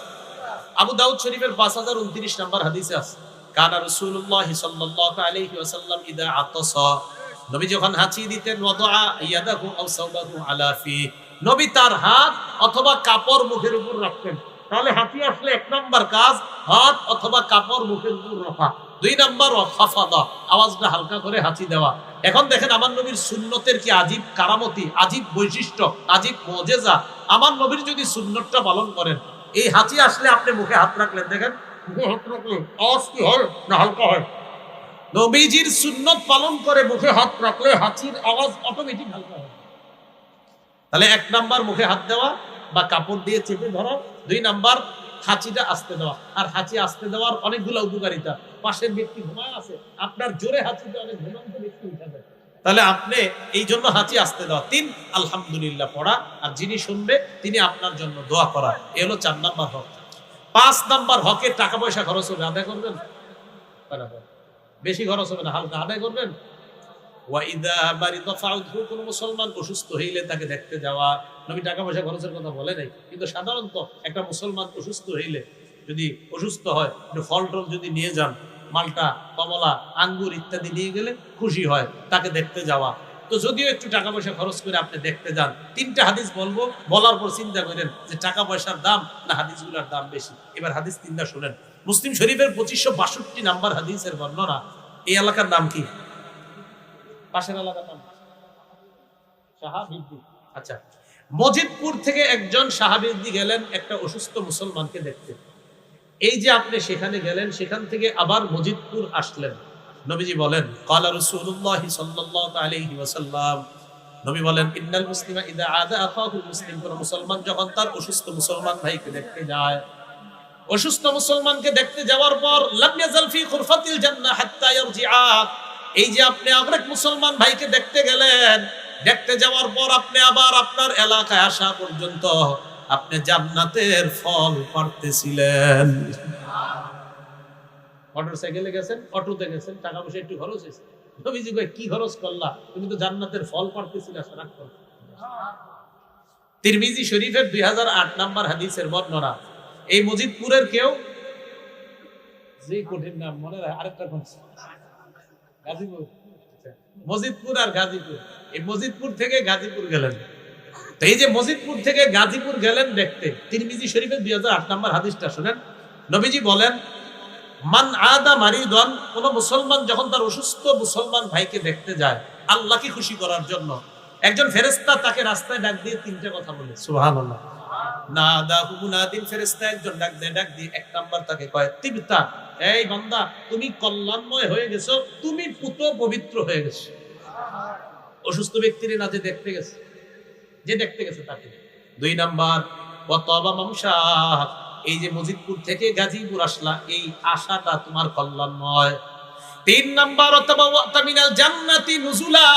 Speaker 1: আবু দাউদ শরীফের 5029 নম্বর হাদিসে আছে, কানা রাসূলুল্লাহ সাল্লাল্লাহু আলাইহি ওয়াসাল্লাম ইদা আতাসা, নবী যখন হাঁচি দিতেন, ওয়াদা ইয়াদাহু আও সাওবাহু আলা ফি, নবী তার হাত অথবা কাপড় মুখের উপর রাখতেন। তাহলে হাঁচি আসলে 1 নাম্বার কাজ হাত অথবা কাপড় মুখের উপর রাখা। 2 নাম্বার খাফাদা, আওয়াজটা হালকা করে হাঁচি দেওয়া। এখন দেখেন আমার নবীর সুন্নতের কি আজীব কারামতি, আজীব বৈশিষ্ট্য, আজীব মুজিজা। আমার নবীর যদি সুন্নতটা পালন করেন, এই হাঁচি আসলে আপনি মুখে হাত রাখলেন, দেখেন মুখে হাত রাখলে আওয়াজ কি হয় না হালকা হয়? নবীজির সুন্নত পালন করে মুখে হাত রাখলে হাঁচির আওয়াজ অটোমেটিক হালকা হয়। তাহলে 1 নাম্বার মুখে হাত দেওয়া বা কাপড় দিয়ে চেপে ধরা, 2 নাম্বার হাঁচিটা আস্তে দেওয়া। আর হাঁচি আস্তে দেওয়ার অনেকগুলো উপকারিতা। পাশের ব্যক্তি ঘুমায় আছে, আপনার জোরে হাঁচিতে অনেক ঘুমান্ত ব্যক্তি উঠে যায়, তাহলে আপনি এই জন্য হাঁচি আসতে দেওয়া। 3 আলহামদুলিল্লাহ পড়া, আর যিনি শুনবে তিনি আপনার জন্য দোয়া করা। এ হলো 4 নাম্বার হক। 5 নাম্বার হকে টাকা পয়সা খরচ হবে, আদায় করবেন। বেশি খরচ হবে না, হালকা আদায় করবেন। ওয়াইদা মারিদা ফাউদহু, কোন মুসলমান অসুস্থ হইলে তাকে দেখতে যাওয়া। নবী টাকা পয়সা খরচের কথা বলে নাই, কিন্তু সাধারণত একটা মুসলমান অসুস্থ হইলে, যদি অসুস্থ হয়, একটু ফল টল যদি নিয়ে যান, মালটা, কমলা, আঙ্গুর ইত্যাদি নিয়ে গেলে খুশি হয়, তাকে দেখতে যাওয়া। তো যদিও একটু টাকা পয়সা খরচ করে আপনি দেখতে যান, 3টা হাদিস বলবো, বলার পর চিন্তা করেন যে টাকা পয়সার দাম না হাদিসগুলোর দাম বেশি। এবার হাদিস 3টা শুনেন। মুসলিম শরীফের 2562 নাম্বার হাদিসের বর্ণনা। এই এলাকার নাম কি? পাশের এলাকার নাম শাহাবিদ্দি। আচ্ছা, মজিদপুর থেকে একজন শাহাবিদ্দি গেলেন একটা অসুস্থ মুসলমানকে দেখতে। এই যে আপনি সেখানে গেলেন, সেখান থেকে আবার মজিদপুর আসলেন। নবীজি বলেন, ক্বালা রাসূলুল্লাহ সাল্লাল্লাহু আলাইহি ওয়াসাল্লাম, নবী বলেন, ইন্নাল মুসলিমা ইযা আদা আখাহুল মুসলিম, কোন মুসলমান যখন তার অসুস্থ মুসলমান ভাইকে দেখতে যায়, অসুস্থ মুসলমানকে দেখতে যাওয়ার পর লাম ইয়াজাল ফি খুরফাতিল জান্নাহ হাত্তা ইয়ারজিআ, এই যে আপনি আরেক মুসলমান ভাইকে দেখতে গেলেন, দেখতে যাওয়ার পর আপনি আবার আপনার এলাকায় আসা পর্যন্ত আপনি জান্নাতের ফল পাড়তেছিলেন। মোটরসাইকেলে গেছেন, অটোতে গেছেন, টাকা পয়সা একটু খরচ হয়েছে, নবীজি কয় কি খরচ করলা, তুমি তো জান্নাতের ফল পাড়তেছিলা। তিরমিজি শরীফের 2008 নাম্বার হাদিসের বর্ণনা। এই মজিদপুরের কেউ, যে কঠিন নাম মনে রাখে, আরেকটা কোন গাজীপুর, মজিদপুর আর গাজীপুর। এই মজিদপুর থেকে গাজীপুর গেলেন। তো এই যে মজিদপুর থেকে গাজীপুর গেলেন দেখতে, তিরমিজি শরীফের 2008 নাম্বার হাদিসটা শুনেন। নবীজি বলেন, মান আদা মারিদান, কোন মুসলমান যখন তার অসুস্থ মুসলমান ভাইকে দেখতে যায় আল্লাহকে খুশি করার জন্য, একজন ফেরেশতা তাকে রাস্তায় ডাক দিয়ে 3টা কথা বলে, সুবহানাল্লাহ। নাদাহু মুনাদিন, ফেরেশতা একজন ডাক দিয়ে 1 নাম্বার তাকে কয়, তিবতা, এই বান্দা তুমি কল্যাণময় হয়ে গেছো, তুমি পুত পবিত্র হয়ে গেছো। অসুস্থ ব্যক্তির না যে দেখতে গেছে তাকে। 2 নাম্বার, ওয়াতাবা মামশাহ, এই যে মজিদপুর থেকে গাজীপুর আসলা, এই আশাটা তোমার কল্যাণময়। 3 নাম্বার, ওয়াতাবাওয়াতা মিনাল জান্নাতি নুজুলা,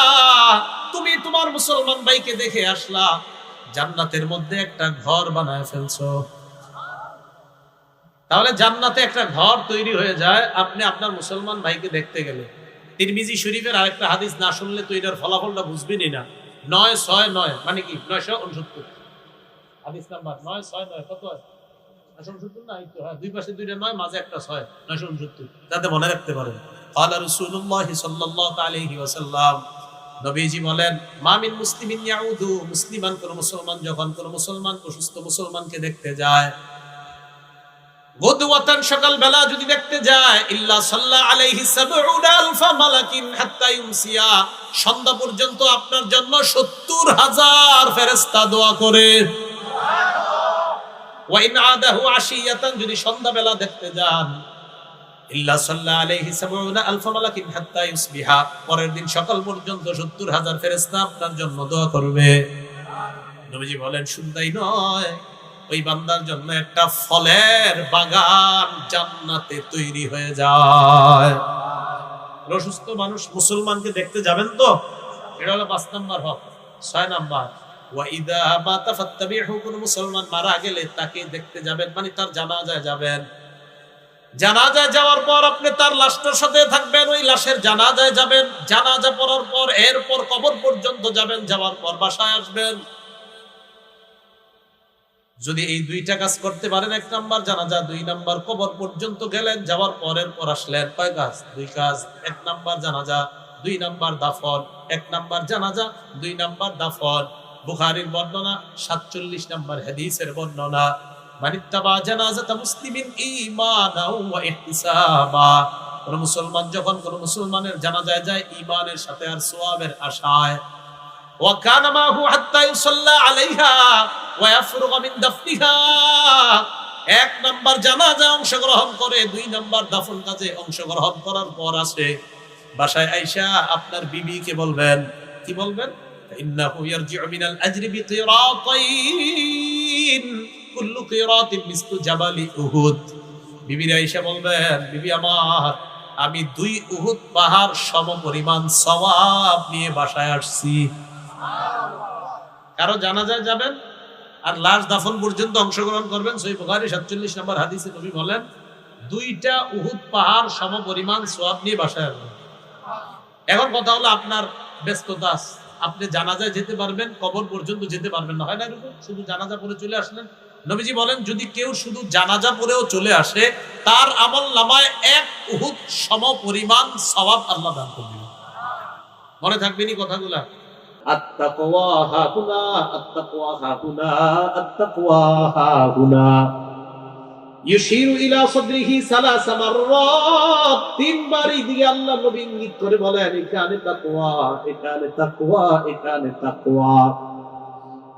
Speaker 1: তুমি তোমার মুসলমান ভাইকে দেখে আসলা, জান্নাতের মধ্যে একটা ঘর বানায় ফেলছো। তাহলে জান্নাতে একটা ঘর তৈরি হয়ে যায় আপনি আপনার মুসলমান ভাইকে দেখতে গেলে। তিরমিজি শরীফের আরেকটা হাদিস না শুনলে তো এটার ফলাফলটা বুঝবেনই না। 969 মানে কি? 969 হাদিস নাম্বার 969। কত হয়? 969 না? এই তো, হ্যাঁ, দুই পাশে 2টা 9, মাঝে একটা 6, 969, যাতে মনে রাখতে পারেন। ক্বালা রাসূলুল্লাহ সাল্লাল্লাহু আলাইহি ওয়াসাল্লাম, নবীজি বলেন, মা মিন মুসলিমিন ইয়াউদু, মুসলিমান কোন মুসলমান যখন কোন মুসলমান অসুস্থ মুসলমানকে দেখতে যায়, গুদওয়াতান সকালবেলা যদি দেখতে যায়, ইল্লা সাল্লা আলাইহি ৭০,০০০ মালাকিন হাত্তা ইউমসিয়া, সন্ধ্যা পর্যন্ত আপনার জন্য ৭০,০০০ ফেরেশতা দোয়া করে। ওয়া ইন আদাহু আশিয়াতান, যদি সন্ধ্যাবেলা দেখতে যান, ইল্লা সাল্লা আলাইহি ৭০,০০০ মালাকিন হাত্তা ইউসবিহা, পরের দিন সকাল পর্যন্ত ৭০,০০০ ফেরেশতা আপনার জন্য দোয়া করবে। নবীজি বলেন, শুনতাই নয়, ওই বান্দার জন্য একটা ফলের বাগান জান্নাতে তৈরি হয়ে যায়। অসুস্থ মানুষ মুসলমানকে দেখতে যাবেন তো, এটা হলো 5 নাম্বার হক। 6 নাম্বার, ওয়া ইযা মাতা ফাত্তাবিহু, কোন মুসলমান মারা গেলে তাকে দেখতে যাবেন, মানে তার জানাজায় যাবেন। জানাজায় যাওয়ার পর আপনি তার লাশটার সাথে থাকবেন, ওই লাশের জানাজায় যাবেন, জানাজা পড়ার পর এরপর কবর পর্যন্ত যাবেন, যাওয়ার পর বাসায় আসবেন। যদি এই 2টা কাজ করতে পারেন, 1 নাম্বার জানাজা, 2 নাম্বার কবর পর্যন্ত গেলেন, যাওয়ার পরের পর আসলেন, কয় কাজ? 2 কাজ। 1 নাম্বার জানাজা, 2 নাম্বার দাফন। 1 নাম্বার জানাজা, 2 নাম্বার দাফন। বুখারীর বর্ণনা, 47 নাম্বার হাদিসের বর্ণনা, মানিত্তাবা জানাজাতা মুসলিমিন ঈমানাও ওয়া ইহতিসাবা, কোন মুসলমান যখন কোন মুসলমানের জানাজায় যায় ঈমানের সাথে আর সওয়াবের আশায়, ওয়া কানা মাহু হাত্তা ইউসাল্লা আলাইহা ওয়া ইয়াফরুগা মিন দাফনিহা, 1 নাম্বার জানাজা অংশগ্রহণ করে, 2 নাম্বার দাফন কাজে অংশগ্রহণ করার পর আসে বাসায় আয়েশা আপনার বিবিকে বলবেন, কি বলবেন? ইন্নাহু ইয়ারজিউ মিনাল আজরি বিকিরাতাইন, কুল্লু কিরাতিন মিসলু জাবালি উহুদ। বিবি আয়েশা বলবেন, বিবি আমার, আমি 2 উহুদ পাহাড় সমপরিমাণ সওয়াব নিয়ে বাসায় আসছি। কারো জানাজায় যাবেন আর লাশ দাফন পর্যন্ত অংশগ্রহণ করবেন, সহিহ বুখারী 47 নম্বর হাদিসে নবী বলেন 2টা উহুদ পাহাড় সমপরিমাণ সওয়াব নিয়ে বাসায় আসবেন। এখন কথা হলো আপনার ব্যস্ততা, আপনি জানাজায় যেতে পারবেন, কবর পর্যন্ত যেতে পারবেন না, হয় না এরকম? শুধু জানাজা পড়ে চলে আসলেন। নবীজি বলেন যদি কেউ শুধু জানাজা পড়েও চলে আসে, তার আমল নামায় 1 উহুদ সমপরিমাণ সওয়াব আল্লাহ দান করবেন। মনে থাকবেনি কথাগুলা? আত্তাকওয়া হাহুনা, আত্তাকওয়া হাহুনা, আত্তাকওয়া হাহুনা। ইউশিরু ইলা সাদরিহি সালাস মাররাত, 3 বারই দিয়ে আল্লাহ নবী ইঙ্গিত করে বলেন এখানে তাকওয়া, এখানে তাকওয়া, এখানে তাকওয়া।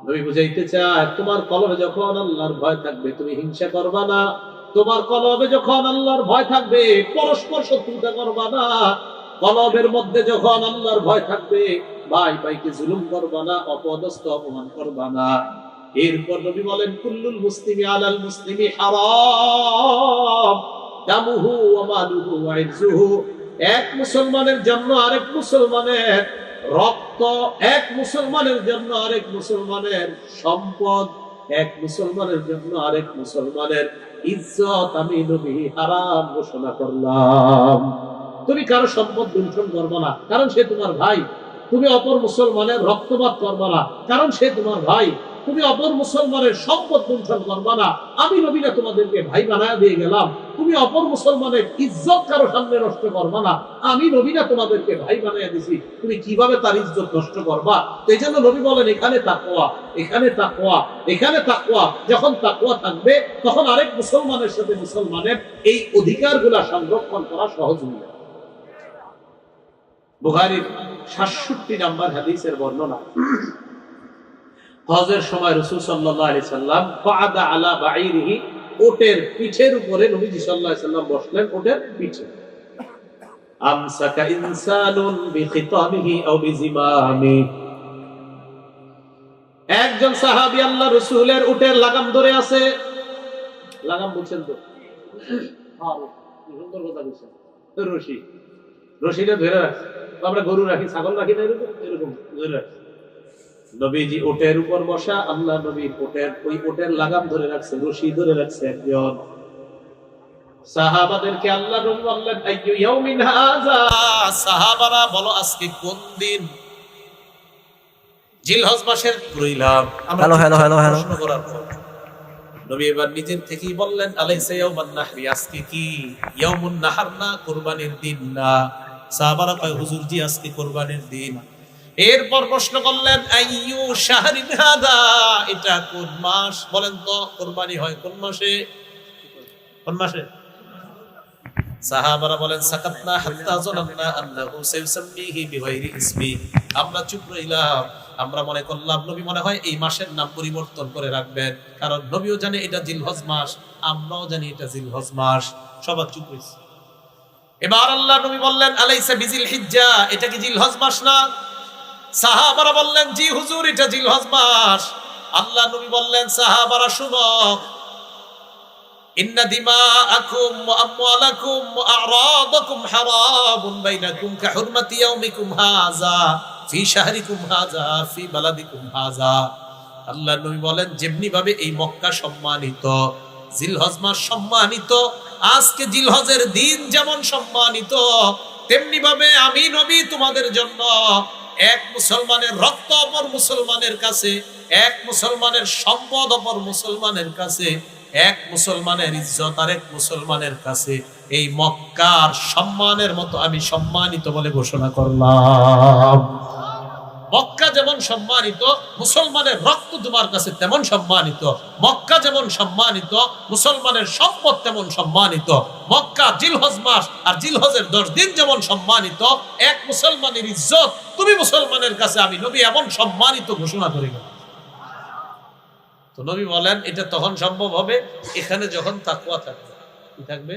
Speaker 1: নবী বুঝাইতে চায় তোমার কলবে যখন আল্লাহর ভয় থাকবে তুমি হিংসা করবা না, তোমার কলবে যখন আল্লাহর ভয় থাকবে পরস্পর শত্রুতা করবা না, কলবের মধ্যে যখন আল্লাহর ভয় থাকবে ভাই ভাইকে জুলুম করবা না, অপদস্থ অপমান করবা না। এরপর নবী বলেন কুল্লুল মুসলিমি আলাল মুসলিমি হারাম দামুহু ওয়া মালুহু ওয়া ইজ্জুহু। এক মুসলমানের জন্য আরেক মুসলমানের রক্ত, এক মুসলমানের জন্য আরেক মুসলমানের সম্পদ, এক মুসলমানের জন্য আরেক মুসলমানের ইজ্জত আমি নবী হারাম ঘোষণা করলাম। তুমি কারো সম্পদ লুণ্ঠন করবে না, কারণ সে তোমার ভাই। তুমি অপর মুসলমানের রক্তপাত করবে না, কারণ সে তোমার ভাই। তুমি অপর মুসলমানের সম্পদ লুণ্ঠন করবে না, আমি নবীরা তোমাদেরকে ভাই বানায় দিয়ে গেলাম। তুমি অপর মুসলমানের ইজ্জত কারো সামনে নষ্ট করবে না, আমি নবীরা তোমাদেরকে ভাই বানায় দিছি। তুমি কিভাবে তার ইজ্জত নষ্ট করবা? এই জন্য নবী বলেন এখানে তাকওয়া, এখানে তাকওয়া, এখানে তাকওয়া। যখন তাকওয়া থাকবে তখন আরেক মুসলমানের সাথে মুসলমানের এই অধিকারগুলা সংরক্ষণ করা সহজ হয়ে যাবে। বুখারীর ৬৭ নম্বর হাদিসের বর্ণনা, হজের সময় রাসূল সাল্লাল্লাহু আলাইহি সাল্লাম ফাআদা আলা বাঈরিহি, ওটের পিঠের উপরে নবীজি সাল্লাল্লাহু আলাইহি সাল্লাম বসলেন, ওটের পিঠে। আমসাকা ইনসানুন বিখিতামিহি আও বিজিমামি, একজন সাহাবী আল্লাহ রাসূলের উটের লাগাম ধরে আছে। লাগাম বুঝছেন তো? হ্যাঁ, সুন্দর কথা বলছেন। রশি, রশিটা ধরে রাখছে। আমরা গরু রাখি, ছাগল রাখি না, এরকম ধরে রাখছে। নবীজি ওটের উপর বসা, আল্লাহ নবী ওই ওটের লাগাম ধরে রাখছে, রশি ধরে রাখছে একজন। সাহাবাদেরকে আল্লাহ নবী বললেন আইয়ু ইয়াউমিন হাযা, সাহাবারা বলো আজকে কোন দিন? জিলহজ মাসের প্রইলাম। হ্যালো প্রশ্ন করার পর নবী এবার নিজের থেকেই বললেন আলাইসা ইয়াউমান নাহরি, আজকে কি ইয়াউমুন নাহর না, কুরবানির দিন না? সাহাবারা কয় হুজুর জি আজকে কুরবানির দিন। এরপর প্রশ্ন করলেন আইয়ু শাহরিন হাদা, এটা কোন মাস বলেন তো? কুরবানি হয় কোন মাসে? কোন মাসে? সাহাবারা বলেন সাকাতনা হাত্তা যানান্না আন্নাহু সাইসাম্মিহি বিগাইরি ইসমি, আমরা চুপ রইলাম, আমরা মনে করলাম নবী মনে হয় এই মাসের নাম পরিবর্তন করে রাখবেন, কারণ নবীও জানে এটা জিলহজ মাস, আমরাও জানি এটা জিলহজ মাস। সবাই চুপ হইছে। এবার আল্লাহ নবী বললেন আলাইসা বিজিল হিজ্জা, এটা কি জিলহজ মাস না? সাহাবারা বললেন জি হুজুর এটা জিলহজ মাস। আল্লাহ নবী বললেন সাহাবারা শুনো, ইন্না দিমাআকুম ওয়া আমওয়ালাকুম ওয়া আ'রাদাকুম হারামুন বাইনাকুম কাহুরমাতি ইয়াউমিকুম হাযা ফি শাহরিকুম হাযা ফি বালাদিকুম হাযা। আল্লাহ নবী বলেন যেমনি ভাবে এই মক্কা সম্মানিত, জিলহজ মাস সম্মানিত, আজকে জিলহজের দিন যেমন সম্মানিত, তেমনি ভাবে আমি নবী তোমাদের জন্য এক মুসলমানের রক্ত অপর মুসলমানের কাছে, এক মুসলমানের সম্পদ অপর মুসলমানের কাছে, এক মুসলমানের ইজ্জত আরেক মুসলমানের কাছে এই মক্কার সম্মানের মতো আমি সম্মানিত বলে ঘোষণা করলাম। মক্কা যেমন সম্মানিত, মুসলমানের রক্ত তোমার কাছে তেমন সম্মানিত। মক্কা যেমন সম্মানিত, মুসলমানের সম্পদ তেমন সম্মানিত। মক্কা জিলহজ মাস আর জিলহজের 10 দিন যেমন সম্মানিত, এক মুসলমানের ইজ্জত তুমি মুসলমানের কাছে আমি নবী এমন সম্মানিত ঘোষণা করি। তো নবী বলেন এটা তখন সম্ভব হবে এখানে যখন তাকওয়া থাকবে। কি থাকবে?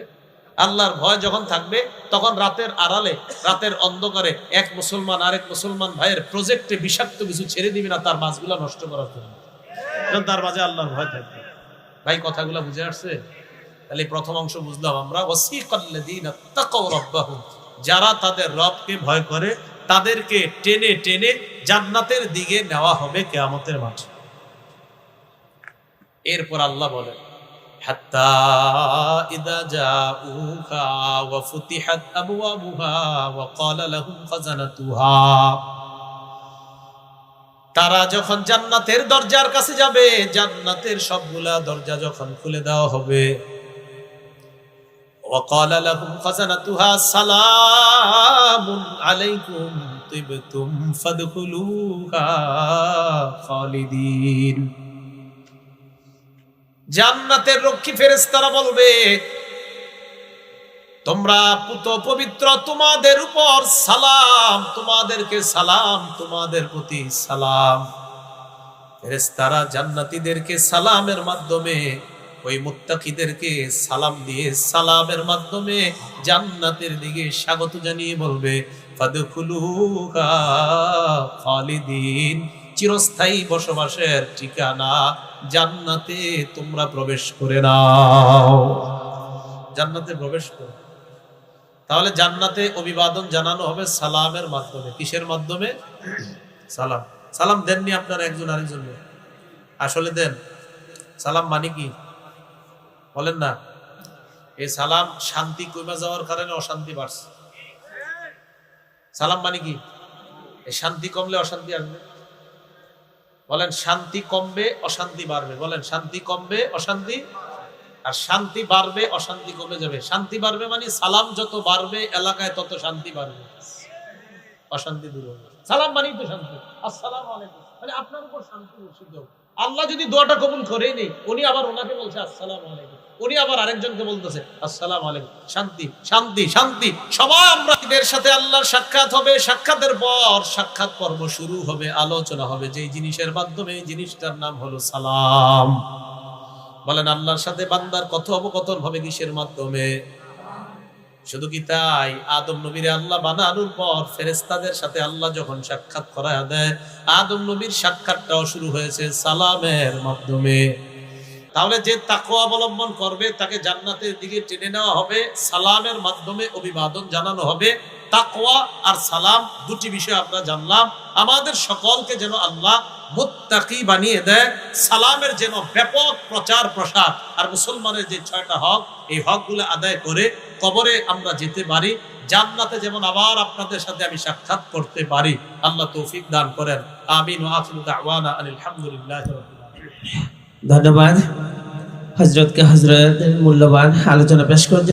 Speaker 1: আল্লাহর ভয় যখন থাকবে, তখন রাতের আড়ালে, রাতের অন্ধকারে এক মুসলমান আরেক মুসলমান ভাইয়ের প্রজেক্টে বিষাক্ত কিছু ছেড়ে দিবে না তার মাছগুলা নষ্ট করার জন্য, তার মাঝে আল্লাহর ভয় থাকবে। ভাই কথাগুলো বুঝে আসছে? তাহলে প্রথম অংশ বুঝলাম আমরা, ওয়াসিকাল্লাযীনা তাকাউ রাব্বাহুম, যারা তাদের রবকে ভয় করে তাদেরকে টেনে টেনে জান্নাতের দিকে নেওয়া হবে কিয়ামতের মাঠে। এরপর আল্লাহ বলেন, হাত্তা ইযা জাউহা ওয়া ফুতিহাত আবওয়াবুহা ওয়া ক্বালা লাহুম খাজানাতুহা, তারা যখন জান্নাতের দরজার কাছে যাবে, জান্নাতের সবগুলা দরজা যখন খুলে দেওয়া হবে, ওয়া ক্বালা লাহুম খাজানাতুহা সালামুন আলাইকুম তিবতুম ফাদখুলুহা খালিদিন। জান্নাতের রক্ষী ফেরেশতারা বলবে, তোমরা পুত পবিত্র, তোমাদের উপর সালাম, তোমাদেরকে সালাম, তোমাদের প্রতি সালাম। ফেরেশতারা জান্নাতীদেরকে সালামের মাধ্যমে, ওই মুত্তাকিদেরকে সালাম দিয়ে সালামের মাধ্যমে জান্নাতের দিকে স্বাগত জানিয়ে বলবে, ফাদখুলুহা খালিদিন, চিরস্থায়ী বসবাসের ঠিকানা জান্নাতে তোমরা প্রবেশ করে নাও, জান্নাতে প্রবেশ করো। তাহলে জান্নাতে অভিবাদন জানানো হবে সালামের মাধ্যমে। কিসের মাধ্যমে? সালাম। সালাম দেননি আপনারা একজন আরেকজনকে? আসলে দেন। সালাম মানে কি বলেন না? এই সালাম শান্তি কমে যাওয়ার কারণে অশান্তি বাড়ছে। সালাম মানে কি? এই শান্তি কমলে অশান্তি আসবে। বলেন শান্তি কমবে অশান্তি বাড়বে। বলেন শান্তি কমবে অশান্তি, আর শান্তি বাড়বে অশান্তি কমে যাবে। শান্তি বাড়বে মানে সালাম যত বাড়বে এলাকায় তত শান্তি বাড়বে, অশান্তি দূর হবে। সালাম মানেই তো শান্তি। আসসালামু আলাইকুম মানে আপনার উপর শান্তি বর্ষিত হোক। আল্লাহ যদি দোয়াটা কবুল করেই নেই, উনি আবার ওনাকে বলছে আসসালামু আলাইকুম, উনি আবার আরেকজনকে বলতেছে আসসালামু আলাইকুম। শান্তি শান্তি শান্তি। সবাই আমরা এর সাথে আল্লাহর সাক্ষাৎ হবে। সাক্ষাতের পর সাক্ষাৎ পর্ব শুরু হবে, আলোচনা হবে যেই জিনিসের মাধ্যমে, এই জিনিসটার নাম হলো সালাম। বলেন আল্লাহর সাথে বান্দার কথোপকথন হবে কিসের মাধ্যমে? শুধু কি তাই, আদম নবীরে আল্লাহ বানানোর পর ফেরেশতাদের সাথে আল্লাহ যখন সাক্ষাৎ করায় দেয়, আদম নবীর সাক্ষাৎটাও শুরু হয়েছে সালামের মাধ্যমে। তাহলে যে তাকওয়া অবলম্বন করবে তাকে জান্নাতের দিকে টেনে নেওয়া হবে, সালামের মাধ্যমে অভিবাদন জানানো হবে। তাকওয়া আর সালাম দুটি বিষয় আমরা জানলাম। আমাদের সকলকে যেন আল্লাহ মুত্তাকি বানিয়ে দেয়, সালামের যেন ব্যাপক প্রচার প্রসার, আর মুসলমানের যে 6টা হক, এই হকগুলো আদায় করে কবরে আমরা যেতে পারি, জান্নাতে যেমন আবার আপনাদের সাথে আমি সাক্ষাৎ করতে পারি। আল্লাহ তৌফিক দান করেন। আমিন ওয়া আখিরু দাওয়ানা আলহামদুলিল্লাহি রাব্বিল আলামিন।
Speaker 2: ধন্যবাদ হযরতকে, হযরতের মূল্যবান আলোচনা পেশ করার জন্য।